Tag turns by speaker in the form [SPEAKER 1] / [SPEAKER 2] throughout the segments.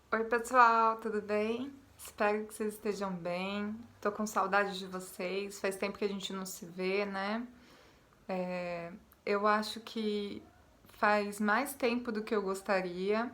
[SPEAKER 1] Oi, pessoal, tudo bem? Espero que vocês estejam bem. Tô com saudade de vocês. Faz tempo que a gente não se vê, né? Eu acho que faz mais tempo do que eu gostaria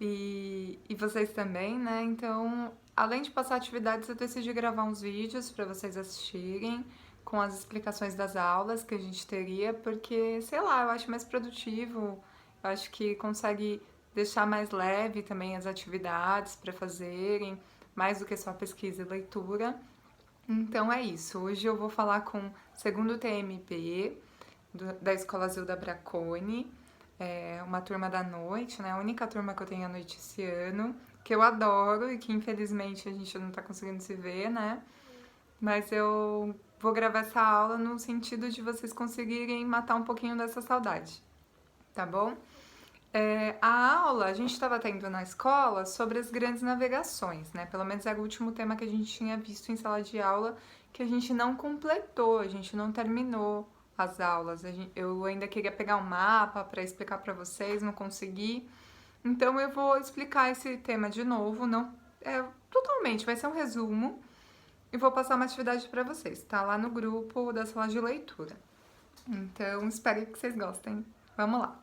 [SPEAKER 1] e vocês também, né? Então, além de passar atividades, eu decidi gravar uns vídeos para vocês assistirem com as explicações das aulas que a gente teria, porque, sei lá, eu acho mais produtivo, eu acho que consegue deixar mais leve também as atividades para fazerem, mais do que só pesquisa e leitura. Então é isso. Hoje eu vou falar com o segundo TMP da Escola Zilda Braconi, uma turma da noite, né? A única turma que eu tenho à noite esse ano, que eu adoro e que infelizmente a gente não tá conseguindo se ver, né? Mas eu vou gravar essa aula no sentido de vocês conseguirem matar um pouquinho dessa saudade, tá bom? A aula a gente estava tendo na escola sobre as grandes navegações, né? Pelo menos era o último tema que a gente tinha visto em sala de aula que a gente não completou, a gente não terminou as aulas. Eu ainda queria pegar um mapa para explicar para vocês, não consegui. Então eu vou explicar esse tema de novo, não totalmente, vai ser um resumo e vou passar uma atividade para vocês, tá? Lá no grupo da sala de leitura. Então espero que vocês gostem. Vamos lá.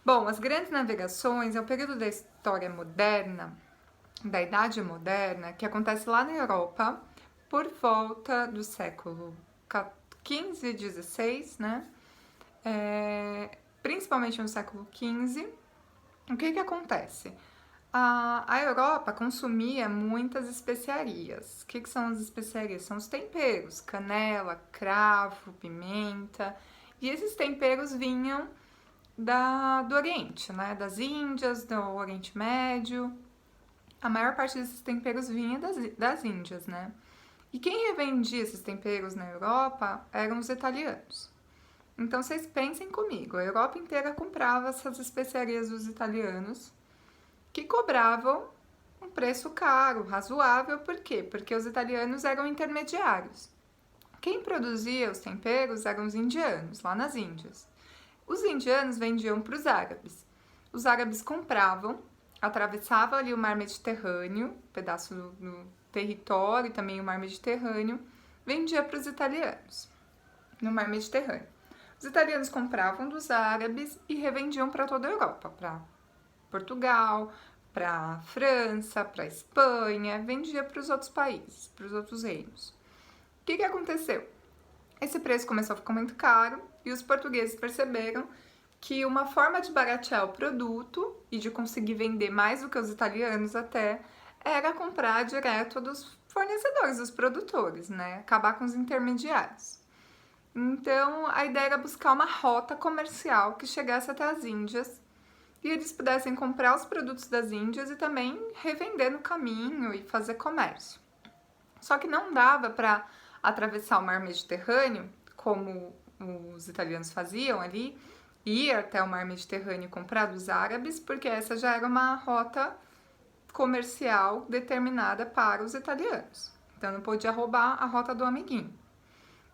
[SPEAKER 1] Bom, as grandes navegações é o período da história moderna, da Idade Moderna, que acontece lá na Europa por volta do século XV e XVI, né? Principalmente no século XV. O que que acontece? A Europa consumia muitas especiarias. O que que são as especiarias? São os temperos, canela, cravo, pimenta. E esses temperos vinham do Oriente, né? Das Índias, do Oriente Médio. A maior parte desses temperos vinha das Índias, né? E quem revendia esses temperos na Europa eram os italianos. Então vocês pensem comigo, a Europa inteira comprava essas especiarias dos italianos, que cobravam um preço caro, razoável, por quê? Porque os italianos eram intermediários. Quem produzia os temperos eram os indianos, lá nas Índias. Os indianos vendiam para os árabes. Os árabes compravam, atravessavam ali o mar Mediterrâneo, um pedaço do território e também o mar Mediterrâneo, vendia para os italianos no mar Mediterrâneo. Os italianos compravam dos árabes e revendiam para toda a Europa, para Portugal, para França, para Espanha, vendia para os outros países, para os outros reinos. O que aconteceu? Esse preço começou a ficar muito caro e os portugueses perceberam que uma forma de baratear o produto e de conseguir vender mais do que os italianos até era comprar direto dos fornecedores, dos produtores, né? Acabar com os intermediários. Então a ideia era buscar uma rota comercial que chegasse até as Índias e eles pudessem comprar os produtos das Índias e também revender no caminho e fazer comércio. Só que não dava para atravessar o mar Mediterrâneo, como os italianos faziam ali, ir até o mar Mediterrâneo e comprar dos árabes, porque essa já era uma rota comercial determinada para os italianos. Então não podia roubar a rota do amiguinho.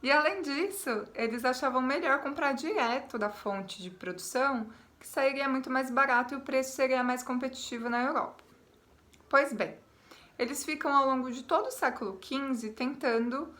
[SPEAKER 1] E além disso, eles achavam melhor comprar direto da fonte de produção, que sairia muito mais barato e o preço seria mais competitivo na Europa. Pois bem, eles ficam ao longo de todo o século XV tentando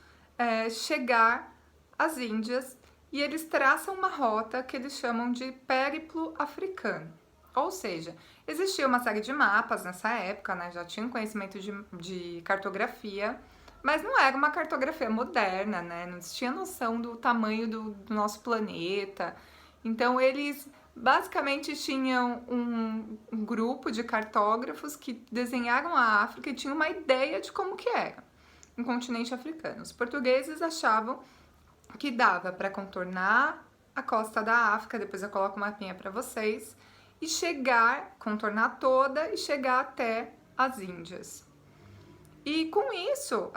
[SPEAKER 1] chegar às Índias e eles traçam uma rota que eles chamam de périplo africano. Ou seja, existia uma série de mapas nessa época, né? Já tinham conhecimento de cartografia, mas não era uma cartografia moderna, né? Não tinha noção do tamanho do nosso planeta. Então eles basicamente tinham um grupo de cartógrafos que desenharam a África e tinham uma ideia de como que era um continente africano. Os portugueses achavam que dava para contornar a costa da África, depois eu coloco uma mapinha para vocês, e contornar toda e chegar até as Índias. E com isso,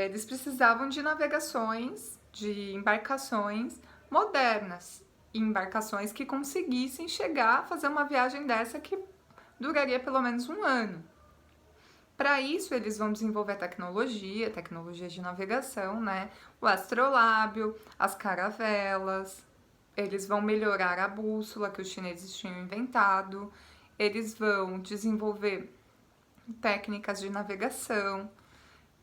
[SPEAKER 1] eles precisavam de navegações, de embarcações modernas, embarcações que conseguissem chegar a fazer uma viagem dessa que duraria pelo menos um ano. Para isso, eles vão desenvolver tecnologia de navegação, né? O astrolábio, as caravelas, eles vão melhorar a bússola que os chineses tinham inventado, eles vão desenvolver técnicas de navegação.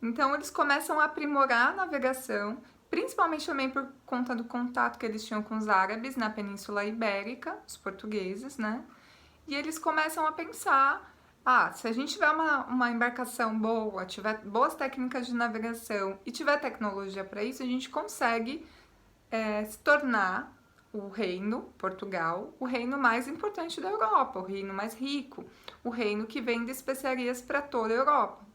[SPEAKER 1] Então, eles começam a aprimorar a navegação, principalmente também por conta do contato que eles tinham com os árabes na Península Ibérica, os portugueses, né? E eles começam a pensar, se a gente tiver uma embarcação boa, tiver boas técnicas de navegação e tiver tecnologia para isso, a gente consegue se tornar o reino, Portugal, o reino mais importante da Europa, o reino mais rico, o reino que vende especiarias para toda a Europa,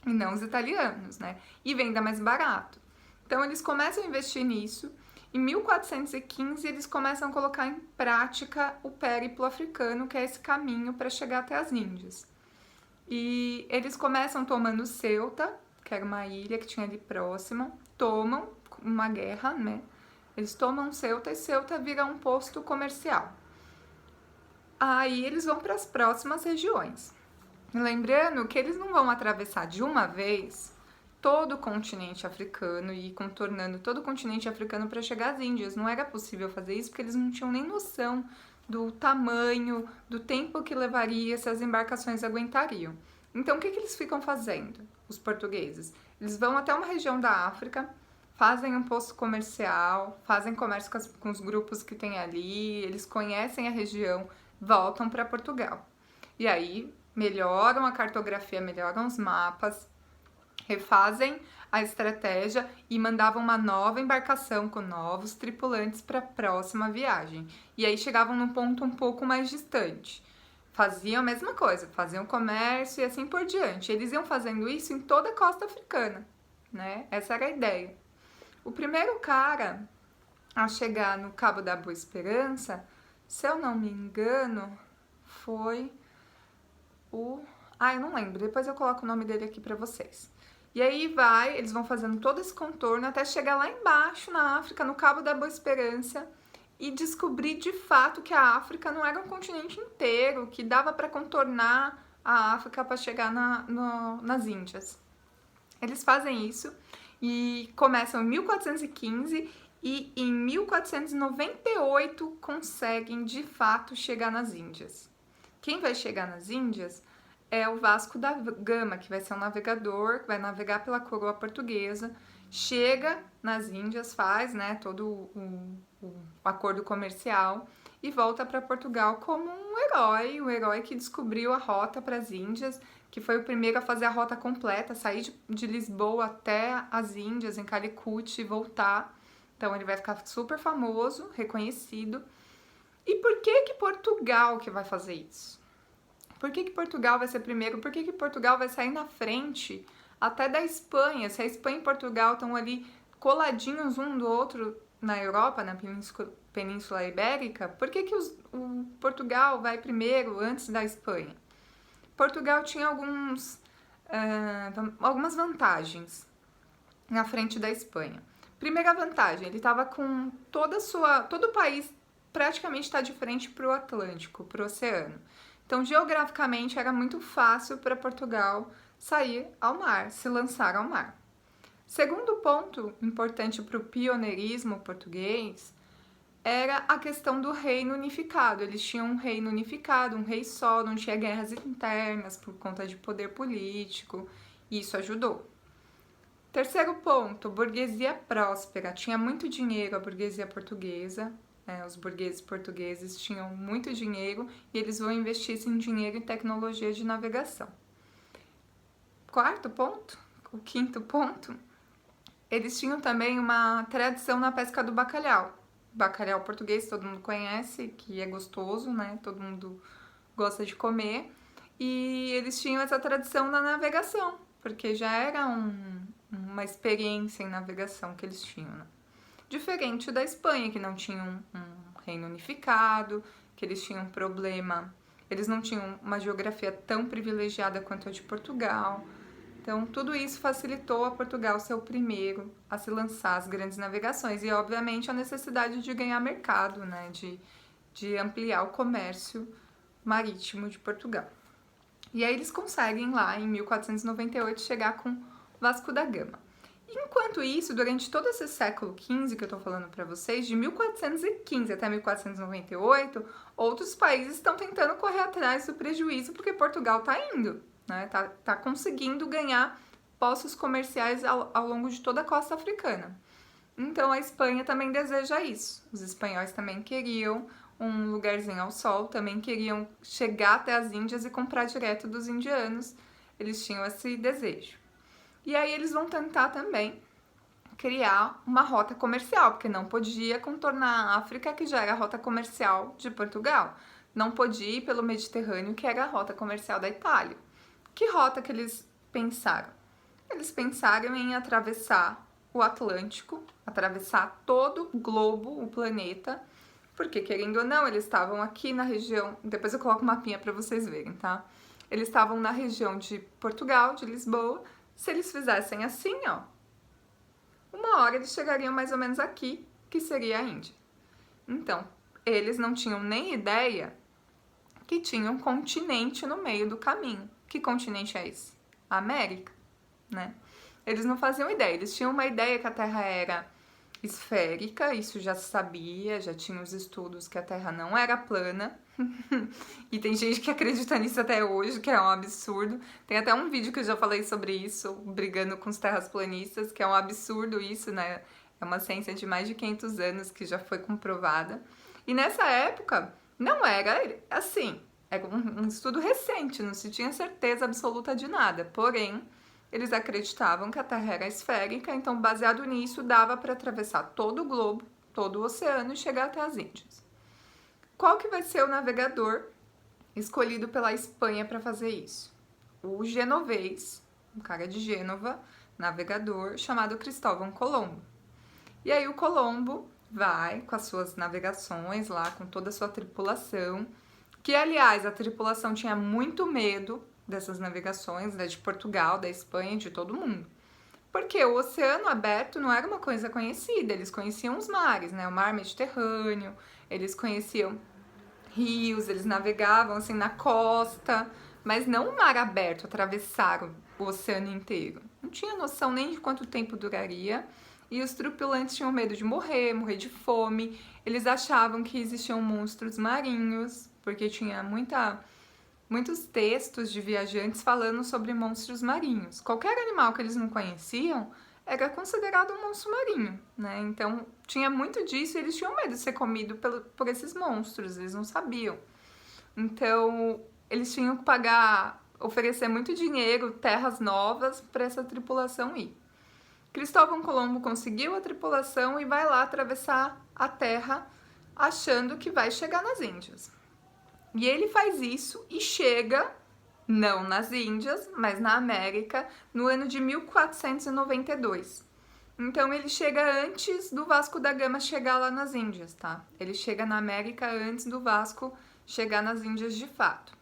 [SPEAKER 1] e não os italianos, né? E venda mais barato. Então eles começam a investir nisso. Em 1415 eles começam a colocar em prática o périplo africano, que é esse caminho para chegar até as Índias. E eles começam tomando Ceuta, que era uma ilha que tinha ali próxima, tomam uma guerra, né? Eles tomam Ceuta e Ceuta vira um posto comercial. Aí eles vão para as próximas regiões. Lembrando que eles não vão atravessar de uma vez todo o continente africano e ir contornando todo o continente africano para chegar às Índias. Não era possível fazer isso porque eles não tinham nem noção do tamanho, do tempo que levaria, se as embarcações aguentariam. Então, o que eles ficam fazendo, os portugueses? Eles vão até uma região da África, fazem um posto comercial, fazem comércio com os grupos que tem ali, eles conhecem a região, voltam para Portugal. E aí, melhoram a cartografia, melhoram os mapas, refazem a estratégia e mandavam uma nova embarcação com novos tripulantes para a próxima viagem. E aí chegavam num ponto um pouco mais distante. Faziam a mesma coisa, faziam comércio e assim por diante. Eles iam fazendo isso em toda a costa africana, né? Essa era a ideia. O primeiro cara a chegar no Cabo da Boa Esperança, se eu não me engano, foi eu não lembro, depois eu coloco o nome dele aqui pra vocês. E aí eles vão fazendo todo esse contorno até chegar lá embaixo na África, no Cabo da Boa Esperança, e descobrir de fato que a África não era um continente inteiro, que dava para contornar a África para chegar nas Índias. Eles fazem isso e começam em 1415 e em 1498 conseguem de fato chegar nas Índias. Quem vai chegar nas Índias é o Vasco da Gama, que vai ser um navegador, que vai navegar pela coroa portuguesa, chega nas Índias, faz, né, todo o acordo comercial e volta para Portugal como um herói, o herói que descobriu a rota para as Índias, que foi o primeiro a fazer a rota completa, sair de Lisboa até as Índias, em Calicut, e voltar. Então ele vai ficar super famoso, reconhecido. E por que Portugal que vai fazer isso? Por que Portugal vai ser primeiro? Por que Portugal vai sair na frente até da Espanha? Se a Espanha e Portugal estão ali coladinhos um do outro na Europa, na Península Ibérica, por que o Portugal vai primeiro antes da Espanha? Portugal tinha algumas vantagens na frente da Espanha. Primeira vantagem, ele estava com todo o país praticamente está de frente para o Atlântico, para o oceano. Então, geograficamente, era muito fácil para Portugal sair ao mar, se lançar ao mar. Segundo ponto importante para o pioneirismo português era a questão do reino unificado. Eles tinham um reino unificado, um rei só, não tinha guerras internas por conta de poder político, e isso ajudou. Terceiro ponto, burguesia próspera. Tinha muito dinheiro a burguesia portuguesa, os burgueses portugueses tinham muito dinheiro e eles vão investir esse dinheiro em tecnologia de navegação. Quarto ponto, o quinto ponto, eles tinham também uma tradição na pesca do bacalhau. Bacalhau português todo mundo conhece, que é gostoso, né? Todo mundo gosta de comer. E eles tinham essa tradição na navegação, porque já era uma experiência em navegação que eles tinham, né? Diferente da Espanha, que não tinha um reino unificado, que eles tinham um problema, eles não tinham uma geografia tão privilegiada quanto a de Portugal. Então, tudo isso facilitou a Portugal ser o primeiro a se lançar às grandes navegações e, obviamente, a necessidade de ganhar mercado, né? De ampliar o comércio marítimo de Portugal. E aí eles conseguem lá, em 1498, chegar com Vasco da Gama. Enquanto isso, durante todo esse século XV que eu tô falando para vocês, de 1415 até 1498, outros países estão tentando correr atrás do prejuízo porque Portugal tá indo, né? Tá conseguindo ganhar postos comerciais ao longo de toda a costa africana. Então a Espanha também deseja isso. Os espanhóis também queriam um lugarzinho ao sol, também queriam chegar até as Índias e comprar direto dos indianos. Eles tinham esse desejo. E aí eles vão tentar também criar uma rota comercial, porque não podia contornar a África, que já era a rota comercial de Portugal. Não podia ir pelo Mediterrâneo, que era a rota comercial da Itália. Que rota que eles pensaram? Eles pensaram em atravessar o Atlântico, atravessar todo o globo, o planeta, porque, querendo ou não, eles estavam aqui na região... Depois eu coloco um mapinha para vocês verem, tá? Eles estavam na região de Portugal, de Lisboa. Se eles fizessem assim, ó, uma hora eles chegariam mais ou menos aqui, que seria a Índia. Então, eles não tinham nem ideia que tinha um continente no meio do caminho. Que continente é esse? A América, né? Eles não faziam ideia, eles tinham uma ideia que a Terra era esférica, isso já se sabia, já tinha os estudos que a Terra não era plana. E tem gente que acredita nisso até hoje, que é um absurdo. Tem até um vídeo que eu já falei sobre isso, brigando com os terraplanistas, que é um absurdo isso, né? É uma ciência de mais de 500 anos que já foi comprovada. E nessa época, não era assim, era um estudo recente, não se tinha certeza absoluta de nada. Porém, eles acreditavam que a Terra era esférica, então baseado nisso dava para atravessar todo o globo, todo o oceano e chegar até as Índias. Qual que vai ser o navegador escolhido pela Espanha para fazer isso? O genovês, um cara de Gênova, navegador, chamado Cristóvão Colombo. E aí o Colombo vai com as suas navegações lá, com toda a sua tripulação, que aliás a tripulação tinha muito medo dessas navegações, né, de Portugal, da Espanha, de todo mundo. Porque o oceano aberto não era uma coisa conhecida, eles conheciam os mares, né, o mar Mediterrâneo, eles conheciam rios, eles navegavam assim na costa, mas não o mar aberto, atravessaram o oceano inteiro. Não tinha noção nem de quanto tempo duraria, e os tripulantes tinham medo de morrer de fome, eles achavam que existiam monstros marinhos, porque tinha muitos textos de viajantes falando sobre monstros marinhos. Qualquer animal que eles não conheciam era considerado um monstro marinho, né? Então tinha muito disso e eles tinham medo de ser comido por esses monstros, eles não sabiam. Então eles tinham que oferecer muito dinheiro, terras novas para essa tripulação ir. Cristóvão Colombo conseguiu a tripulação e vai lá atravessar a terra achando que vai chegar nas Índias. E ele faz isso e chega, não nas Índias, mas na América, no ano de 1492. Então ele chega antes do Vasco da Gama chegar lá nas Índias, tá? Ele chega na América antes do Vasco chegar nas Índias de fato.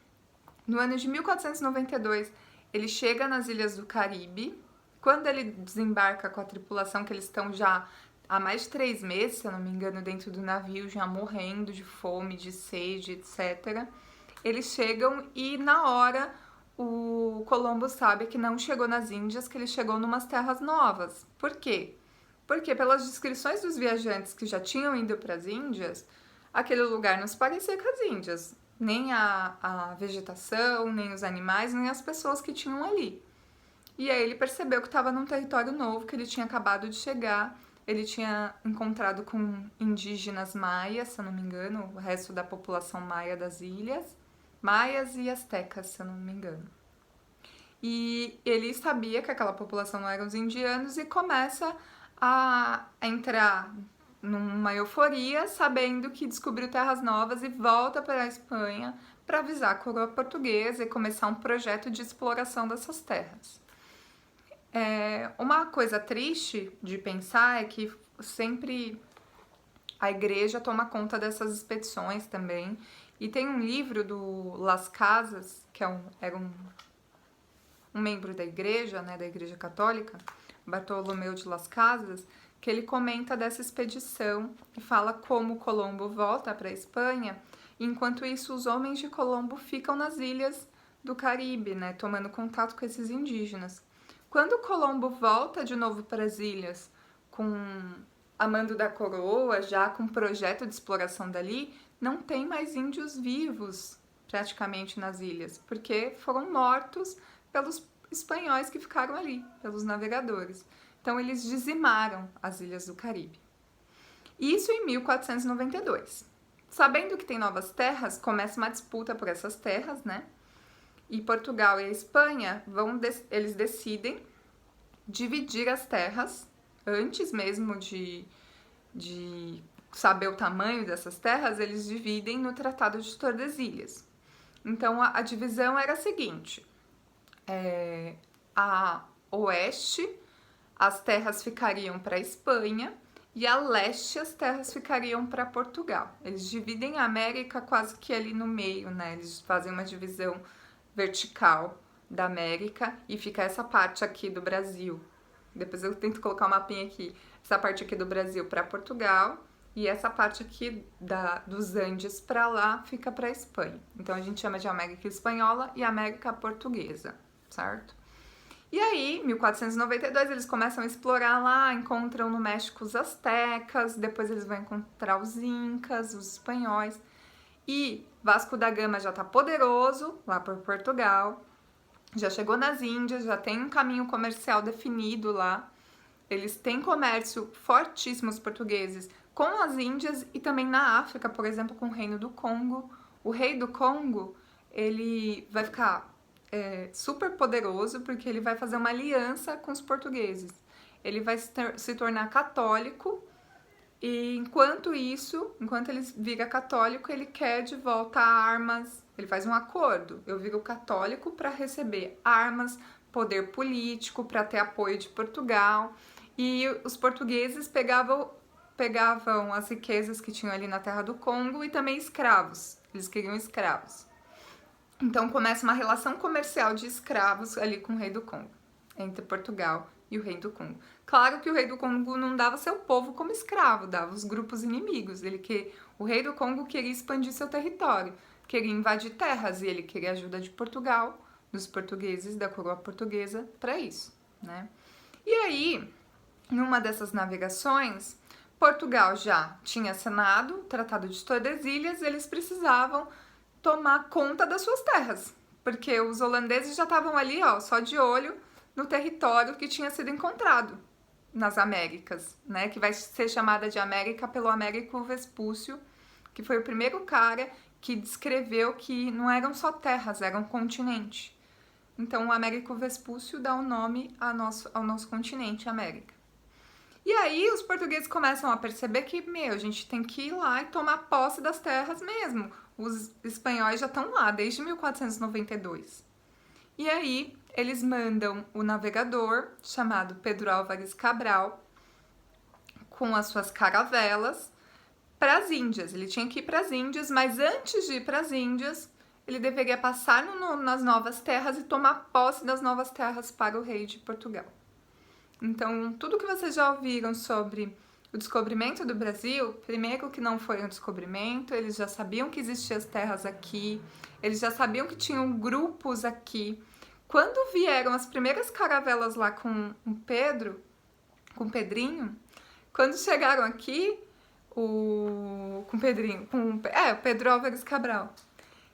[SPEAKER 1] No ano de 1492, ele chega nas Ilhas do Caribe. Quando ele desembarca com a tripulação, que eles estão já há mais de 3 meses, se eu não me engano, dentro do navio, já morrendo de fome, de sede, etc. Eles chegam e na hora o Colombo sabe que não chegou nas Índias, que ele chegou numas terras novas. Por quê? Porque pelas descrições dos viajantes que já tinham ido para as Índias, aquele lugar não se parecia com as Índias. Nem a vegetação, nem os animais, nem as pessoas que tinham ali. E aí ele percebeu que estava num território novo, que ele tinha acabado de chegar. Ele tinha encontrado com indígenas maias, se eu não me engano, o resto da população maia das ilhas. Maias e astecas, se eu não me engano. E ele sabia que aquela população não eram os indianos e começa a entrar numa euforia, sabendo que descobriu terras novas e volta para a Espanha para avisar a coroa portuguesa e começar um projeto de exploração dessas terras. Uma coisa triste de pensar é que sempre a igreja toma conta dessas expedições também. E tem um livro do Las Casas, que era um membro da igreja, né, da igreja católica, Bartolomeu de Las Casas, que ele comenta dessa expedição e fala como Colombo volta para a Espanha. E enquanto isso, os homens de Colombo ficam nas ilhas do Caribe, né, tomando contato com esses indígenas. Quando Colombo volta de novo para as ilhas, a mando da coroa, já com um projeto de exploração dali, não tem mais índios vivos praticamente nas ilhas, porque foram mortos pelos espanhóis que ficaram ali, pelos navegadores. Então eles dizimaram as ilhas do Caribe. Isso em 1492. Sabendo que tem novas terras, começa uma disputa por essas terras, né? E Portugal e a Espanha eles decidem dividir as terras antes mesmo de saber o tamanho dessas terras, eles dividem no Tratado de Tordesilhas. Então a divisão era a seguinte: a oeste as terras ficariam para a Espanha e a leste as terras ficariam para Portugal. Eles dividem a América quase que ali no meio, né? Eles fazem uma divisão vertical da América e fica essa parte aqui do Brasil. Depois eu tento colocar um mapinha aqui. Essa parte aqui do Brasil para Portugal e essa parte aqui dos Andes para lá fica para a Espanha. Então a gente chama de América Espanhola e América Portuguesa, certo? E aí, 1492, eles começam a explorar lá, encontram no México os astecas, depois eles vão encontrar os incas, os espanhóis. E Vasco da Gama já tá poderoso lá por Portugal, já chegou nas Índias, já tem um caminho comercial definido lá. Eles têm comércio fortíssimo, os portugueses, com as Índias e também na África, por exemplo, com o Reino do Congo. O rei do Congo, ele vai ficar super poderoso porque ele vai fazer uma aliança com os portugueses. Ele vai se tornar católico e enquanto ele vira católico, ele quer de volta armas. Ele faz um acordo. Eu viro católico para receber armas, poder político, para ter apoio de Portugal. E os portugueses pegavam as riquezas que tinham ali na terra do Congo e também escravos. Eles queriam escravos. Então começa uma relação comercial de escravos ali com o rei do Congo, entre Portugal e o rei do Congo. Claro que o rei do Congo não dava seu povo como escravo, dava os grupos inimigos. O rei do Congo queria expandir seu território, queria invadir terras e ele queria ajuda de Portugal, dos portugueses, da coroa portuguesa, para isso, né? E aí, numa dessas navegações, Portugal já tinha assinado o Tratado de Tordesilhas, eles precisavam tomar conta das suas terras, porque os holandeses já estavam ali, ó, só de olho no território que tinha sido encontrado nas Américas, né, que vai ser chamada de América pelo Américo Vespúcio, que foi o primeiro cara que descreveu que não eram só terras, era um continente. Então o Américo Vespúcio dá o nome ao nosso continente, América. E aí os portugueses começam a perceber que, a gente tem que ir lá e tomar posse das terras mesmo. Os espanhóis já estão lá desde 1492. E aí eles mandam o navegador chamado Pedro Álvares Cabral com as suas caravelas para as Índias. Ele tinha que ir para as Índias, mas antes de ir para as Índias, ele deveria passar nas novas terras e tomar posse das novas terras para o rei de Portugal. Então, tudo que vocês já ouviram sobre o descobrimento do Brasil, primeiro que não foi um descobrimento, eles já sabiam que existiam as terras aqui, eles já sabiam que tinham grupos aqui. Quando vieram as primeiras caravelas lá com o Pedrinho, quando chegaram aqui, o Pedro Álvares Cabral.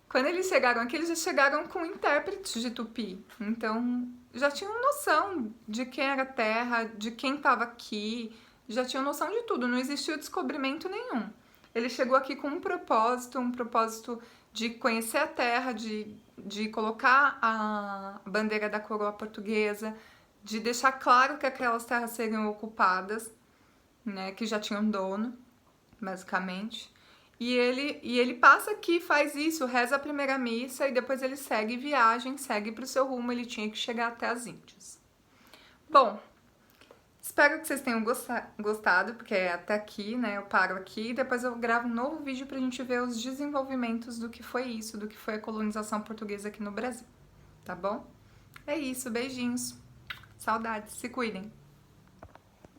[SPEAKER 1] Quando eles chegaram aqui, eles já chegaram com intérpretes de Tupi. Então, já tinham noção de quem era a terra, de quem estava aqui, já tinham noção de tudo, não existiu descobrimento nenhum. Ele chegou aqui com um propósito de conhecer a terra, de colocar a bandeira da coroa portuguesa, de deixar claro que aquelas terras seriam ocupadas, né, que já tinham dono, basicamente. E ele passa aqui, faz isso, reza a primeira missa e depois ele segue viagem, segue para o seu rumo, ele tinha que chegar até as Índias. Bom, espero que vocês tenham gostado, porque é até aqui, né, eu paro aqui e depois eu gravo um novo vídeo pra gente ver os desenvolvimentos do que foi isso, do que foi a colonização portuguesa aqui no Brasil, tá bom? É isso, beijinhos, saudades, se cuidem!